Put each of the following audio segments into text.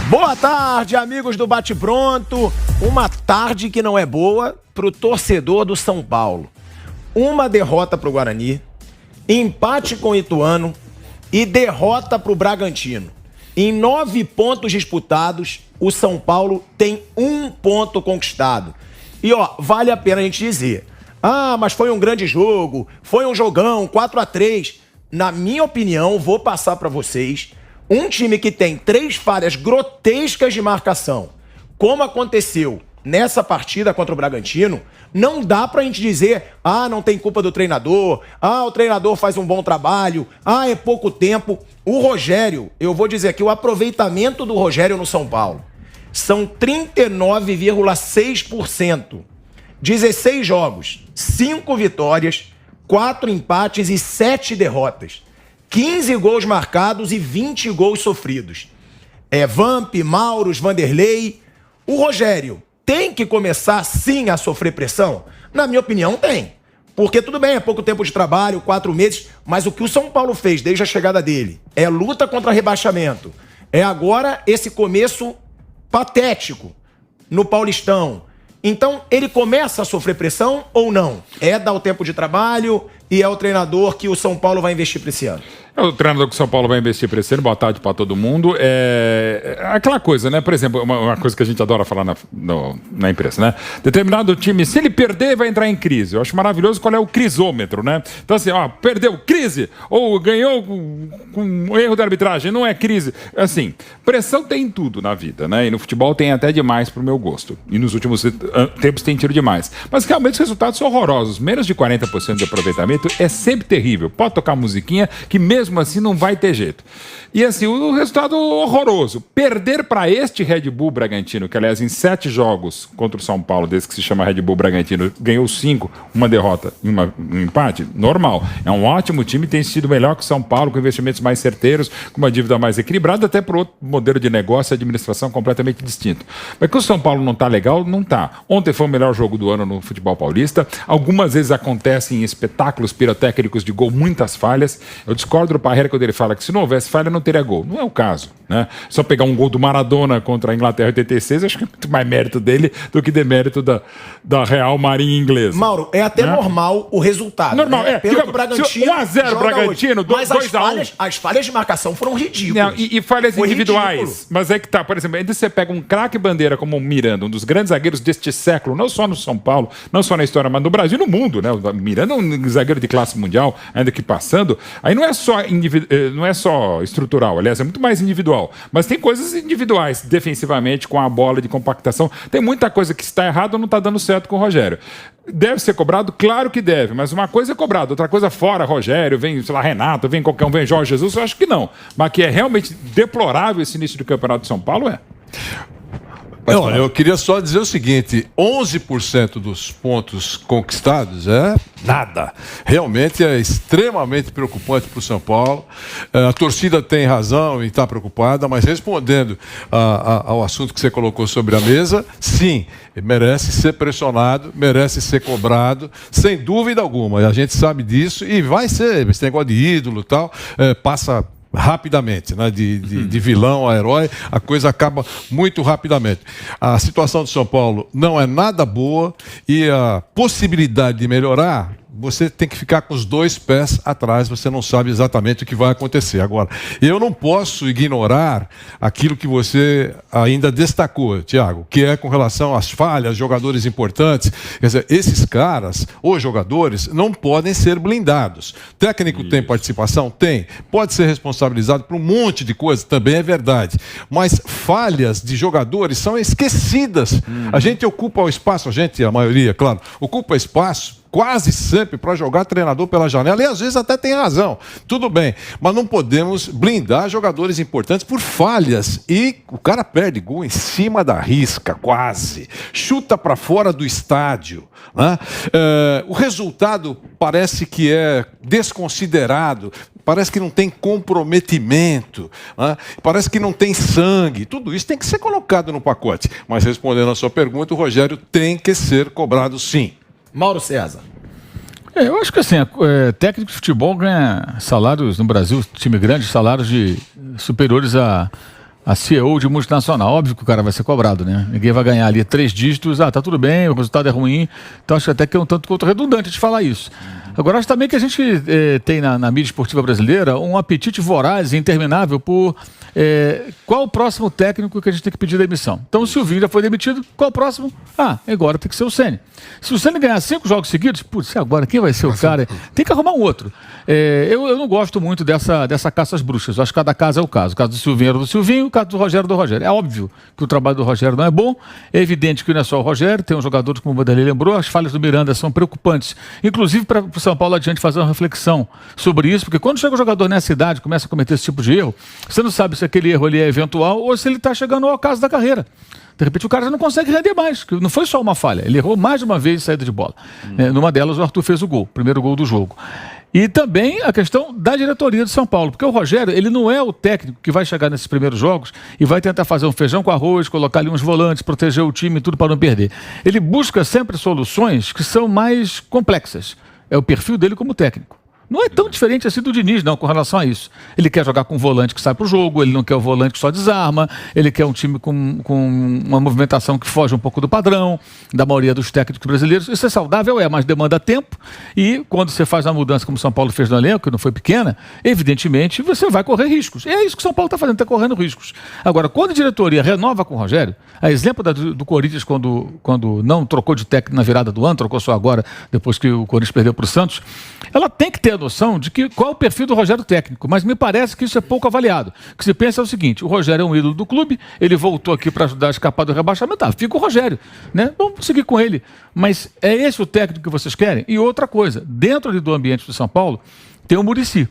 Boa tarde, amigos do Bate Pronto. Uma tarde que não é boa pro torcedor do São Paulo. Uma derrota pro Guarani, empate com o Ituano e derrota pro Bragantino. Em 9 pontos disputados, o São Paulo tem 1 ponto conquistado. E vale a pena a gente dizer, mas foi um grande jogo, foi um jogão, 4-3. Na minha opinião, vou passar para vocês, um time que tem 3 falhas grotescas de marcação, como aconteceu nessa partida contra o Bragantino, não dá pra gente dizer, não tem culpa do treinador, o treinador faz um bom trabalho, é pouco tempo. O Rogério, eu vou dizer aqui, o aproveitamento do Rogério no São Paulo são 39,6%. 16 jogos, 5 vitórias, 4 empates e 7 derrotas. 15 gols marcados e 20 gols sofridos. Vamp, Mauros, Vanderlei. O Rogério tem que começar, sim, a sofrer pressão? Na minha opinião, tem. Porque tudo bem, é pouco tempo de trabalho, 4 meses, mas o que o São Paulo fez desde a chegada dele é luta contra rebaixamento. É agora esse começo patético no Paulistão. Então, ele começa a sofrer pressão ou não? Dar o tempo de trabalho e é o treinador que o São Paulo vai investir para esse ano? É o treinador que o São Paulo vai investir para esse ano. Boa tarde para todo mundo. Aquela coisa, né? Por exemplo, uma coisa que a gente adora falar na imprensa, né? Determinado time, se ele perder, vai entrar em crise. Eu acho maravilhoso qual é o crisômetro, né? Então assim, perdeu, crise. Ou ganhou com um erro de arbitragem, não é crise. Assim, pressão tem em tudo na vida, né? E no futebol tem até demais pro meu gosto. E nos últimos tempos tem tido demais. Mas realmente os resultados são horrorosos. Menos de 40% de aproveitamento é sempre terrível. Pode tocar musiquinha que mesmo assim não vai ter jeito. E assim, o resultado horroroso. Perder para este Red Bull Bragantino, que aliás em 7 jogos contra o São Paulo, desse que se chama Red Bull Bragantino, ganhou 5, uma derrota e um empate, normal. É um ótimo time, tem sido melhor que o São Paulo, com investimentos mais certeiros, com uma dívida mais equilibrada, até por outro modelo de negócio e administração completamente distinto. Mas que o São Paulo não tá legal, não tá. Ontem foi o melhor jogo do ano no futebol paulista. Algumas vezes acontecem espetáculos pirotécnicos de gol, muitas falhas. Eu discordo do Parreira quando ele fala que se não houvesse falha não teria gol. Não é o caso, né? Só pegar um gol do Maradona contra a Inglaterra em 86, acho que é muito mais mérito dele do que demérito da Real Marinha inglesa. Mauro, é até normal o resultado. Normal, né? Pelo que o Bragantino 1-0 Bragantino, 2-1. As falhas de marcação foram ridículas. E falhas Foi individuais. ridículo. Mas é que tá, por exemplo, ainda você pega um craque bandeira como o Miranda, um dos grandes zagueiros deste século, não só no São Paulo, não só na história, mas no Brasil e no mundo, né? O Miranda é um zagueiro de classe mundial, ainda que passando. Aí não é só estrutural, aliás, é muito mais individual. Mas tem coisas individuais, defensivamente, com a bola de compactação. Tem muita coisa que está errado ou não está dando certo com o Rogério. Deve ser cobrado? Claro que deve, mas uma coisa é cobrado, outra coisa fora Rogério, vem, sei lá, Renato, vem qualquer um, vem Jorge Jesus, eu acho que não. Mas que é realmente deplorável esse início do Campeonato de São Paulo, é. Não, eu queria só dizer o seguinte, 11% dos pontos conquistados é nada. Realmente é extremamente preocupante para o São Paulo. A torcida tem razão e está preocupada, mas respondendo ao assunto que você colocou sobre a mesa, sim, merece ser pressionado, merece ser cobrado, sem dúvida alguma. A gente sabe disso e vai ser, esse negócio de ídolo e tal, passa rapidamente, né? De vilão a herói, a coisa acaba muito rapidamente. A situação do São Paulo não é nada boa e a possibilidade de melhorar, você tem que ficar com os 2 pés atrás, você não sabe exatamente o que vai acontecer. Agora, eu não posso ignorar aquilo que você ainda destacou, Thiago, que é com relação às falhas, jogadores importantes. Quer dizer, esses caras, os jogadores, não podem ser blindados. Técnico tem participação? Tem. Pode ser responsabilizado por um monte de coisas, também é verdade. Mas falhas de jogadores são esquecidas. A gente ocupa o espaço, a maioria, claro, ocupa espaço quase sempre para jogar treinador pela janela, e às vezes até tem razão, tudo bem, mas não podemos blindar jogadores importantes por falhas, e o cara perde gol em cima da risca, quase, chuta para fora do estádio, né? O resultado parece que é desconsiderado, parece que não tem comprometimento, né? Parece que não tem sangue, tudo isso tem que ser colocado no pacote, mas respondendo a sua pergunta, o Rogério tem que ser cobrado sim. Mauro César. Eu acho que assim, técnico de futebol ganha salários no Brasil, time grande, salários superiores a a CEO de multinacional. Óbvio que o cara vai ser cobrado, né? Ninguém vai ganhar ali 3 dígitos, tá tudo bem, o resultado é ruim. Então acho até que é um tanto quanto redundante de falar isso. Agora, acho também que a gente tem na mídia esportiva brasileira um apetite voraz e interminável por qual o próximo técnico que a gente tem que pedir demissão. Então, o Silvinho já foi demitido, qual o próximo? Agora tem que ser o Ceni. Se o Ceni ganhar 5 jogos seguidos, putz, agora quem vai ser o cara? Tem que arrumar um outro. Eu não gosto muito dessa caça às bruxas. Eu acho que cada caso é o caso. O caso do Silvinho era do Silvinho, o caso do Rogério. É óbvio que o trabalho do Rogério não é bom. É evidente que não é só o Rogério. Tem um jogador, como o Vanderlei lembrou, as falhas do Miranda são preocupantes. Inclusive para o São Paulo adiante fazer uma reflexão sobre isso, porque quando chega um jogador nessa idade, começa a cometer esse tipo de erro, você não sabe se aquele erro ali é eventual ou se ele está chegando ao caso da carreira. De repente o cara já não consegue render mais, que não foi só uma falha, ele errou mais de uma vez em saída de bola. Numa delas o Arthur fez o gol, primeiro gol do jogo. E também a questão da diretoria de São Paulo, porque o Rogério, ele não é o técnico que vai chegar nesses primeiros jogos e vai tentar fazer um feijão com arroz, colocar ali uns volantes, proteger o time e tudo para não perder. Ele busca sempre soluções que são mais complexas. É o perfil dele como técnico. Não é tão diferente assim do Diniz, não, com relação a isso. Ele quer jogar com um volante que sai pro jogo, ele não quer o volante que só desarma, ele quer um time com uma movimentação que foge um pouco do padrão, da maioria dos técnicos brasileiros. Isso é saudável, mas demanda tempo, e quando você faz uma mudança como o São Paulo fez no elenco, que não foi pequena, evidentemente você vai correr riscos. E é isso que o São Paulo está fazendo, está correndo riscos. Agora, quando a diretoria renova com o Rogério, a exemplo do Corinthians quando não trocou de técnico na virada do ano, trocou só agora, depois que o Corinthians perdeu para o Santos, ela tem que ter a noção de qual é o perfil do Rogério técnico, mas me parece que isso é pouco avaliado. O que se pensa é o seguinte: o Rogério é um ídolo do clube, ele voltou aqui para ajudar a escapar do rebaixamento, fica o Rogério, né? Vamos seguir com ele. Mas é esse o técnico que vocês querem? E outra coisa, dentro ali do ambiente do São Paulo, tem o Muricy.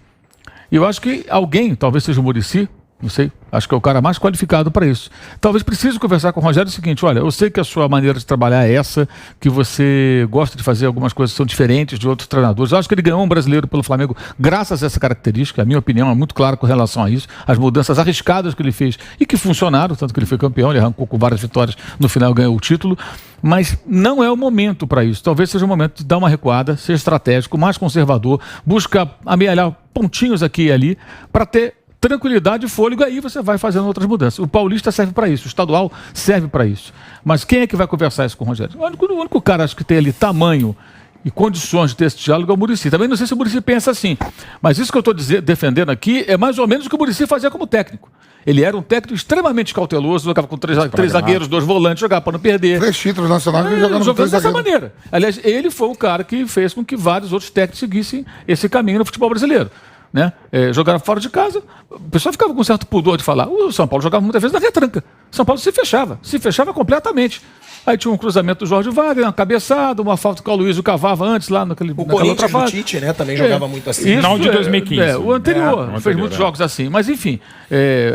E eu acho que alguém, talvez seja o Muricy, não sei, acho que é o cara mais qualificado para isso. Talvez precise conversar com o Rogério o seguinte: olha, eu sei que a sua maneira de trabalhar é essa, que você gosta de fazer algumas coisas que são diferentes de outros treinadores. Eu acho que ele ganhou um brasileiro pelo Flamengo graças a essa característica. A minha opinião é muito clara com relação a isso. As mudanças arriscadas que ele fez e que funcionaram, tanto que ele foi campeão, ele arrancou com várias vitórias, no final ganhou o título. Mas não é o momento para isso. Talvez seja o momento de dar uma recuada, ser estratégico, mais conservador, buscar amealhar pontinhos aqui e ali para ter tranquilidade e fôlego, aí você vai fazendo outras mudanças. O paulista serve para isso, o estadual serve para isso. Mas quem é que vai conversar isso com o Rogério? O único cara, acho que tem ali tamanho e condições de ter esse diálogo é o Muricy. Também não sei se o Muricy pensa assim, mas isso que eu estou defendendo aqui é mais ou menos o que o Muricy fazia como técnico. Ele era um técnico extremamente cauteloso, jogava com três zagueiros, 2 volantes, jogava para não perder. 3 títulos nacionais e jogando dessa maneira. Aliás, ele foi o cara que fez com que vários outros técnicos seguissem esse caminho no futebol brasileiro. Né? Jogaram fora de casa, o pessoal ficava com um certo pudor de falar. O São Paulo jogava muitas vezes na retranca. São Paulo se fechava completamente. Aí tinha um cruzamento do Jorge Wagner, uma cabeçada, uma falta que o Aloysio cavava antes lá naquela outra fase. O Tite, né, também jogava muito assim. Final de 2015. O anterior, fez muitos jogos assim. Mas enfim,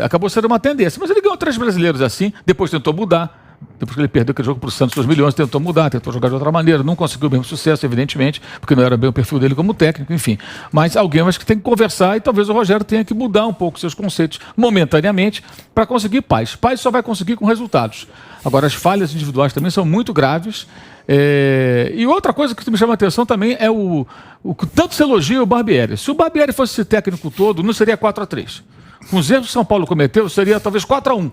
acabou sendo uma tendência. Mas ele ganhou 3 brasileiros assim, depois tentou mudar. Depois que ele perdeu aquele jogo para o Santos, 2 milhões, tentou mudar, tentou jogar de outra maneira, não conseguiu o mesmo sucesso, evidentemente, porque não era bem o perfil dele como técnico, enfim. Mas alguém acho que tem que conversar e talvez o Rogério tenha que mudar um pouco seus conceitos momentaneamente para conseguir paz. Paz só vai conseguir com resultados. Agora, as falhas individuais também são muito graves. E outra coisa que me chama a atenção também é o que tanto se elogia o Barbieri. Se o Barbieri fosse esse técnico todo, não seria 4-3. Com os erros que o São Paulo cometeu, seria talvez 4-1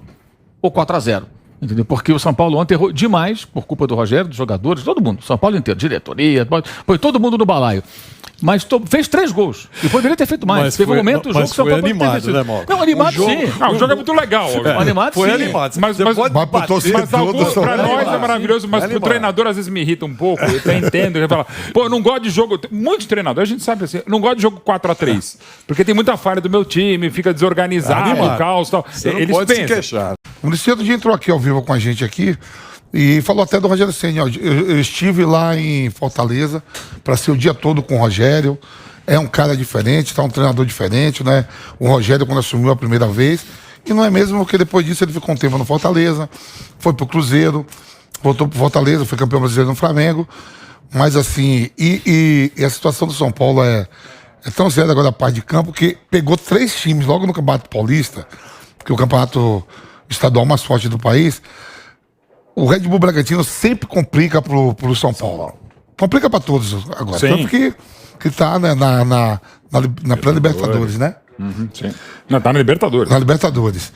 ou 4-0. Entendeu? Porque o São Paulo ontem errou demais por culpa do Rogério, dos jogadores, todo mundo, São Paulo inteiro, diretoria, põe todo mundo no balaio. Mas fez 3 gols. E poderia ter feito mais. Teve um momento do jogo que o São Paulo animado, né, Mauro? Não, animado sim. O jogo é muito legal. Animado foi sim. animado. Mas para nós é maravilhoso, mas pro treinador às vezes me irrita um pouco. Eu até entendo. Eu falo, eu não gosto de jogo. Muitos treinadores, a gente sabe assim, não gosto de jogo 4-3. Porque tem muita falha do meu time, fica desorganizado, caos e tal. Eles podem se queixar. O Muricy outro dia entrou aqui ao vivo com a gente aqui e falou até do Rogério Ceni. Eu estive lá em Fortaleza para ser o dia todo com o Rogério. É um cara diferente, tá um treinador diferente, né? O Rogério, quando assumiu a primeira vez, e não é mesmo porque depois disso ele ficou um tempo no Fortaleza, foi pro Cruzeiro, voltou pro Fortaleza, foi campeão brasileiro no Flamengo. Mas assim, e a situação do São Paulo é tão séria agora a parte de campo que pegou 3 times logo no Campeonato Paulista, que é o campeonato estadual mais forte do país. O Red Bull Bragantino sempre complica pro São Paulo. Complica para todos agora. Sim. Tanto que tá, né, na pré-Libertadores, né? Sim. Não, tá na Libertadores. Na Libertadores.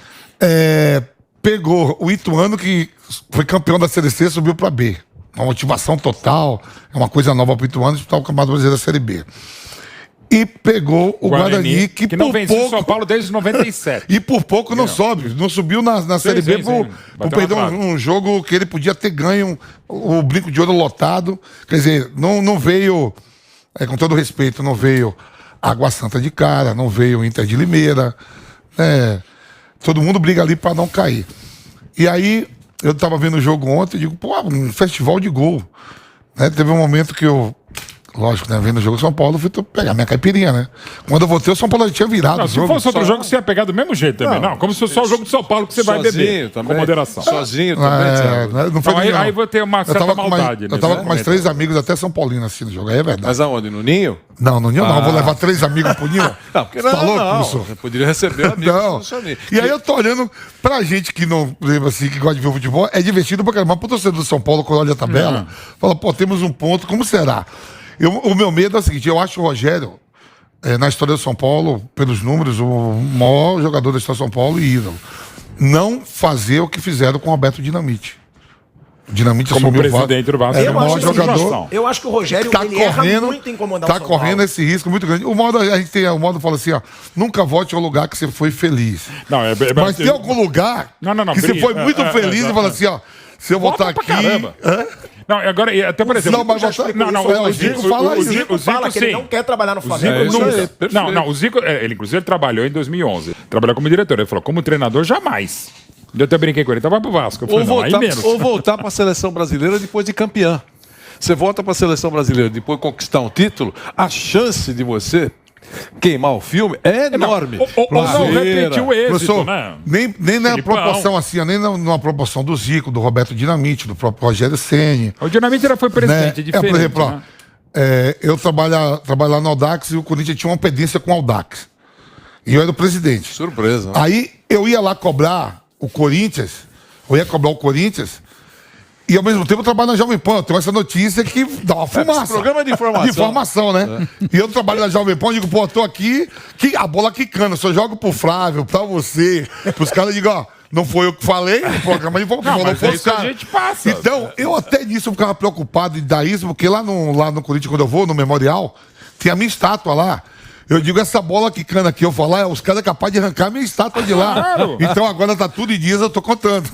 pegou o Ituano, que foi campeão da Série C, subiu para B. Uma motivação total, é uma coisa nova para o Ituano disputar o Campeonato Brasileiro da Série B. E pegou o Guarani, que não por venceu pouco... o São Paulo desde 97. E por pouco não sobe, não subiu na Série B por perder um jogo que ele podia ter ganho o Brinco de Ouro lotado. Quer dizer, não veio, com todo respeito, não veio Água Santa de cara, não veio Inter de Limeira. Todo mundo briga ali para não cair. E aí, eu tava vendo o jogo ontem e digo, pô, um festival de gol. Teve um momento que eu... Lógico, né? Vendo o jogo do São Paulo, eu fui pegar minha caipirinha, né? Quando eu voltei, o São Paulo já tinha virado. Não, se fosse outro jogo, você ia pegar do mesmo jeito também. Não, como se fosse só o jogo de São Paulo que você vai beber. Também. Com moderação. Sozinho também. Não foi aí vou ter uma certa maldade. Eu tava com mais 3 amigos, até São Paulino, assim, no jogo. Aí é verdade. Mas aonde? No Ninho? Não, no Ninho não. Eu vou levar 3 amigos pro Ninho. Não, porque não. Você poderia receber amigos. Não. E aí eu tô olhando pra gente que não lembra assim, que gosta de ver futebol, é divertido pra caramba. Pro torcedor do São Paulo, quando olha a tabela, fala, pô, temos um ponto, como será? O meu medo é o seguinte, eu acho o Rogério, na história do São Paulo, pelos números, o maior jogador da história do São Paulo e ídolo. Não fazer o que fizeram com o Roberto Dinamite. O Dinamite como assumiu presidente do Vasco. É o maior jogador. Eu acho que o Rogério erra muito em incomodar o São Paulo. Tá correndo esse risco muito grande. O modo fala assim, ó, nunca volte ao lugar que você foi feliz. Não, mas tem algum lugar que você foi muito feliz e fala assim, ó, se eu voltar aqui... Não, agora, até por exemplo... O Zico fala isso. O Zico fala que ele não quer trabalhar no Flamengo. O Zico, ele inclusive trabalhou em 2011. Trabalhou como diretor. Ele falou, como treinador, jamais. Eu até brinquei com ele, então vai pro Vasco. Eu falei, ou voltar para a seleção brasileira depois de campeão. Você volta para a seleção brasileira depois de conquistar um título, a chance de você queimar o filme é enorme. Ou não repetir o êxito, professor, né? Nem na proporção assim, nem numa proporção do Zico, do Roberto Dinamite, do próprio Rogério Ceni. O Dinamite já foi presidente, diferente. Por exemplo, eu trabalhava no Audax e o Corinthians tinha uma pendência com o Audax. E eu era o presidente. Surpresa. Né? Aí eu ia lá cobrar o Corinthians, e ao mesmo tempo eu trabalho na Jovem Pan. Eu tenho essa notícia que dá uma fumaça. Esse programa é de informação. De informação, né? E eu trabalho na Jovem Pan e digo, pô, eu tô aqui, a bola quicando. Eu só jogo pro Flávio, pra você, pros caras, digo, ó, não foi eu que falei, no programa de informação. Não, mas é isso que a gente passa. Então, eu até nisso eu ficava preocupado em dar isso, porque lá no Corinthians, quando eu vou, no Memorial, tem a minha estátua lá. Eu digo, essa bola quicando aqui, eu falo, os caras capazes de arrancar a minha estátua de lá. Claro. Então agora tá tudo em dias, eu tô contando.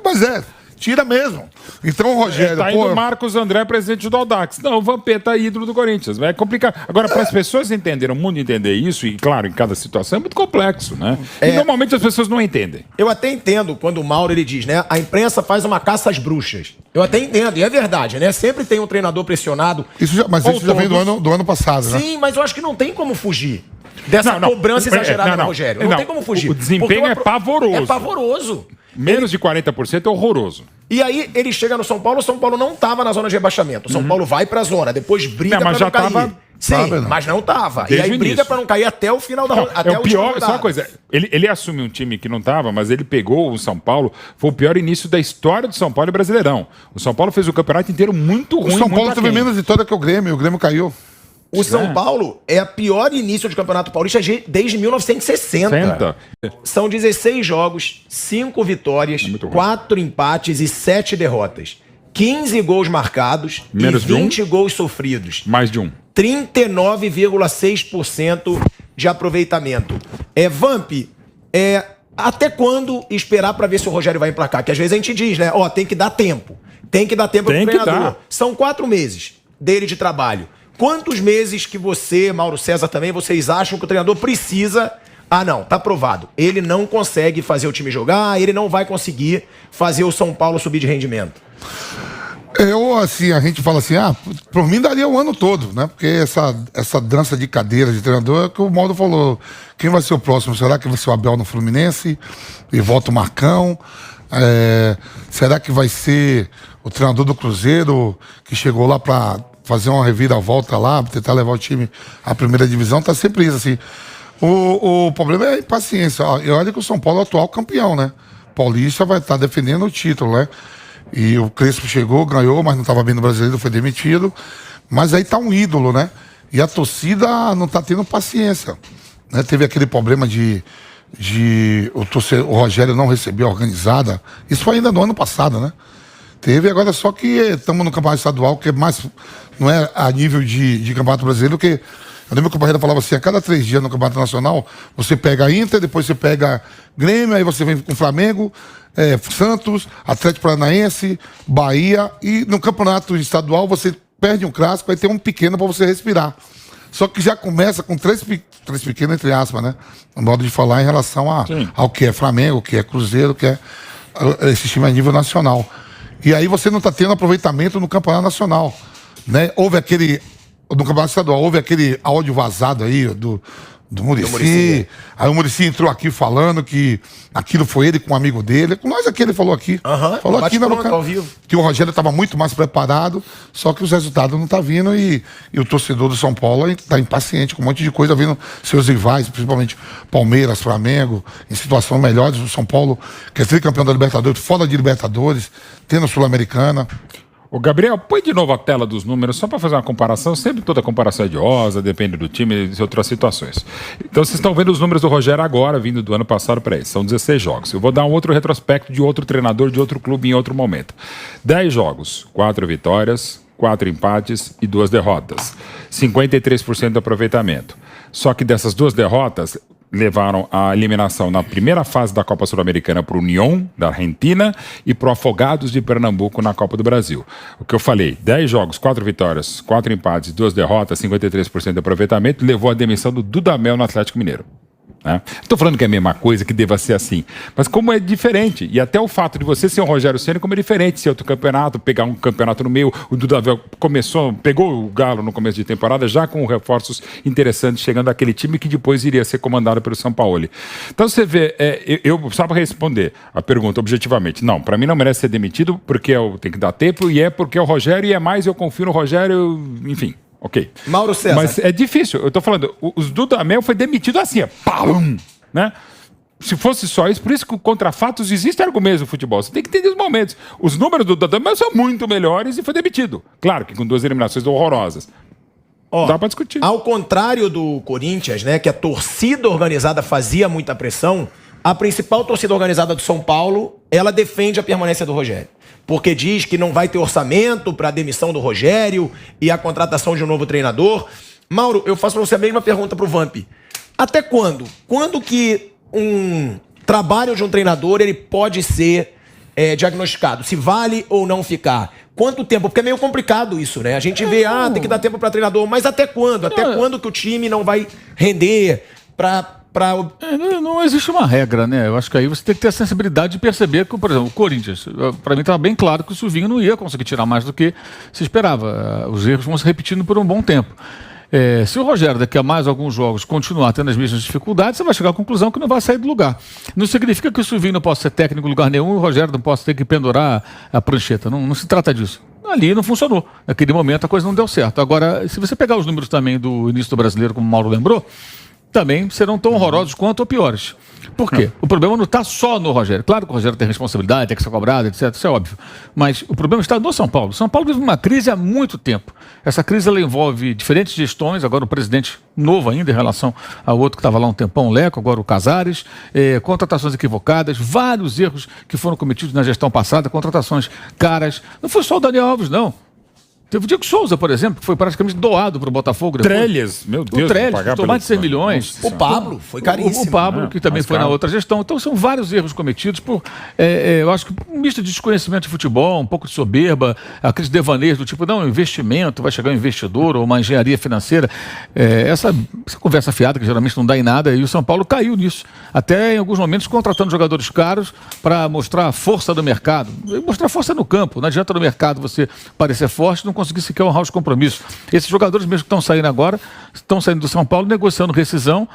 Mas tira mesmo. Então o Rogério... Tá indo o Marcos André, presidente do Audax. Não, o Vampeta é ídolo do Corinthians. É complicado. Agora, para as pessoas entenderem, o mundo entender isso, e claro, em cada situação, é muito complexo, né? E normalmente as pessoas não entendem. Eu até entendo quando o Mauro ele diz, né? A imprensa faz uma caça às bruxas. Eu até entendo, e é verdade, né? Sempre tem um treinador pressionado. Mas isso já vem do ano passado, né? Sim, mas eu acho que não tem como fugir dessa cobrança exagerada do Rogério. Não tem como fugir. O desempenho é pavoroso. É pavoroso. Menos de 40% é horroroso. E aí ele chega no São Paulo, o São Paulo não estava na zona de rebaixamento. O São Paulo vai pra zona, depois briga pra não cair. Sim, mas não tava. Desde e aí briga pra não cair até o final da rodada. É o pior, só uma coisa, ele assumiu um time que não tava, mas ele pegou o São Paulo, foi o pior início da história do São Paulo e Brasileirão. O São Paulo fez o campeonato inteiro muito ruim. O São Paulo teve menos vitória que o Grêmio caiu. O São Paulo é a pior início de campeonato paulista desde 1960. São 16 jogos, 5 vitórias, 4 empates e 7 derrotas. 15 gols marcados menos e 20 gols sofridos. Mais de um. 39,6% de aproveitamento. Vamp, até quando esperar para ver se o Rogério vai emplacar? Que às vezes a gente diz, né? Tem que dar tempo. Tem que dar tempo pro treinador. São 4 meses dele de trabalho. Quantos meses que você, Mauro César também, vocês acham que o treinador precisa... não, tá provado. Ele não consegue fazer o time jogar, ele não vai conseguir fazer o São Paulo subir de rendimento. A gente fala assim, por mim daria o ano todo, né? Porque essa dança de cadeira de treinador é que o Mauro falou. Quem vai ser o próximo? Será que vai ser o Abel no Fluminense? E volta o Marcão? Será que vai ser o treinador do Cruzeiro que chegou lá pra fazer uma reviravolta lá, pra tentar levar o time à primeira divisão? Tá sempre isso, assim. O problema é a impaciência. Olha que o São Paulo é o atual campeão, né? Paulista vai estar defendendo o título, né? E o Crespo chegou, ganhou, mas não estava bem no Brasileiro, foi demitido. Mas aí tá um ídolo, né? E a torcida não tá tendo paciência. Né? Teve aquele problema de o Rogério não receber a organizada, isso foi ainda no ano passado, né? Teve, agora só que estamos no campeonato estadual, que é mais, não é a nível de campeonato brasileiro, que eu lembro que o Barreira falava assim, a cada 3 dias no campeonato nacional, você pega a Inter, depois você pega Grêmio, aí você vem com o Flamengo, Santos, Atlético Paranaense, Bahia, e no campeonato estadual você perde um clássico, aí tem um pequeno para você respirar. Só que já começa com três pequenos, entre aspas, né? No modo de falar em relação ao que é Flamengo, o que é Cruzeiro, o que é esse time a nível nacional. E aí você não está tendo aproveitamento no campeonato nacional, né? No campeonato estadual, houve aquele áudio vazado aí do Muricy. Aí o Muricy entrou aqui falando que aquilo foi ele com um amigo dele. Com nós aqui, ele falou aqui. Falou aqui ao vivo. Que o Rogério estava muito mais preparado, só que os resultados não estão vindo e o torcedor do São Paulo está impaciente com um monte de coisa vindo seus rivais, principalmente Palmeiras, Flamengo, em situações melhores. O São Paulo, que é tricampeão da Libertadores, fora de Libertadores, tendo a Sul-Americana. Ô Gabriel, põe de novo a tela dos números só para fazer uma comparação. Sempre toda comparação é idiosa, depende do time e outras situações. Então vocês estão vendo os números do Rogério agora, vindo do ano passado para esse. São 16 jogos. Eu vou dar um outro retrospecto de outro treinador de outro clube em outro momento. 10 jogos, 4 vitórias, 4 empates e 2 derrotas. 53% de aproveitamento. Só que dessas 2 derrotas levaram a eliminação na primeira fase da Copa Sul-Americana para o Unión, da Argentina, e para o Afogados de Pernambuco na Copa do Brasil. O que eu falei, 10 jogos, 4 vitórias, 4 empates, 2 derrotas, 53% de aproveitamento, levou à demissão do Dudamel no Atlético Mineiro. Estou falando que é a mesma coisa, que deva ser assim. Mas como é diferente, e até o fato de você ser o Rogério Ceni, como é diferente ser outro campeonato, pegar um campeonato no meio, o Dudamel pegou o Galo no começo de temporada, já com reforços interessantes, chegando àquele time que depois iria ser comandado pelo São Paulo. Então você vê, eu só para responder a pergunta objetivamente, não, para mim não merece ser demitido, porque eu tenho que dar tempo, e é porque é o Rogério, e é mais, eu confio no Rogério, enfim. Ok. Mauro César. Mas é difícil. Eu tô falando, os Dudamel foi demitido assim, pum, né? Se fosse só isso, por isso que contra fatos existe argumentos no futebol. Você tem que entender os momentos. Os números do Dudamel são muito melhores e foi demitido. Claro que com 2 eliminações horrorosas. Dá pra discutir. Ao contrário do Corinthians, né, que a torcida organizada fazia muita pressão, a principal torcida organizada do São Paulo, ela defende a permanência do Rogério. Porque diz que não vai ter orçamento para a demissão do Rogério e a contratação de um novo treinador. Mauro, eu faço para você a mesma pergunta para o Vamp. Até quando? Quando que um trabalho de um treinador ele pode ser diagnosticado? Se vale ou não ficar? Quanto tempo? Porque é meio complicado isso, né? A gente vê, tem que dar tempo para treinador, mas até quando? Até quando que o time não vai render Não existe uma regra, né? Eu acho que aí você tem que ter a sensibilidade de perceber que, por exemplo, o Corinthians, para mim estava bem claro que o Silvinho não ia conseguir tirar mais do que se esperava. Os erros vão se repetindo por um bom tempo. Se o Rogério, daqui a mais alguns jogos, continuar tendo as mesmas dificuldades, você vai chegar à conclusão que não vai sair do lugar. Não significa que o Silvinho não possa ser técnico em lugar nenhum e o Rogério não possa ter que pendurar a prancheta. Não se trata disso. Ali não funcionou. Naquele momento a coisa não deu certo. Agora, se você pegar os números também do início do Brasileiro, como o Mauro lembrou, também serão tão horrorosos quanto ou piores. Por quê? O problema não está só no Rogério. Claro que o Rogério tem responsabilidade, tem que ser cobrado, etc. Isso é óbvio. Mas o problema está no São Paulo. São Paulo vive uma crise há muito tempo. Essa crise ela envolve diferentes gestões. Agora o presidente novo ainda em relação ao outro que estava lá um tempão, o Leco, agora o Casares. Contratações equivocadas, vários erros que foram cometidos na gestão passada, contratações caras. Não foi só o Daniel Alves, não. Teve o Diego Souza, por exemplo, que foi praticamente doado para o Botafogo. Trelhas, meu Deus. O Trelhas, custou mais de 100 milhões. O Pablo, foi caríssimo. O Pablo, que também foi na outra gestão. Então são vários erros cometidos por, eu acho que um misto de desconhecimento de futebol, um pouco de soberba, aqueles devaneios do tipo, não, investimento, vai chegar um investidor ou uma engenharia financeira. Essa conversa fiada, que geralmente não dá em nada, e o São Paulo caiu nisso. Até em alguns momentos contratando jogadores caros para mostrar a força do mercado. Mostrar força no campo. Não adianta no mercado você parecer forte, não conseguir sequer honrar os compromissos. Esses jogadores mesmo que estão saindo agora, estão saindo do São Paulo, negociando rescisão,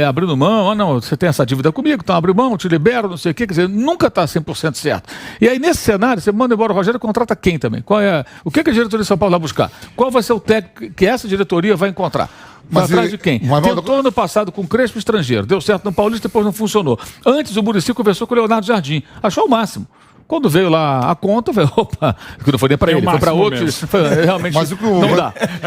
abrindo mão, não, você tem essa dívida comigo, então abre mão, te libero, não sei o quê, quer dizer, nunca está 100% certo. E aí nesse cenário, você manda embora o Rogério, contrata quem também? O que a diretoria de São Paulo vai buscar? Qual vai ser o técnico que essa diretoria vai encontrar? Vai atrás de quem? Tentou ano passado com o Crespo estrangeiro, deu certo no Paulista, depois não funcionou. Antes o Muricy conversou com o Leonardo Jardim, achou o máximo. Quando veio lá a conta, opa, que não foi nem para ele, foi para outros, realmente não dá.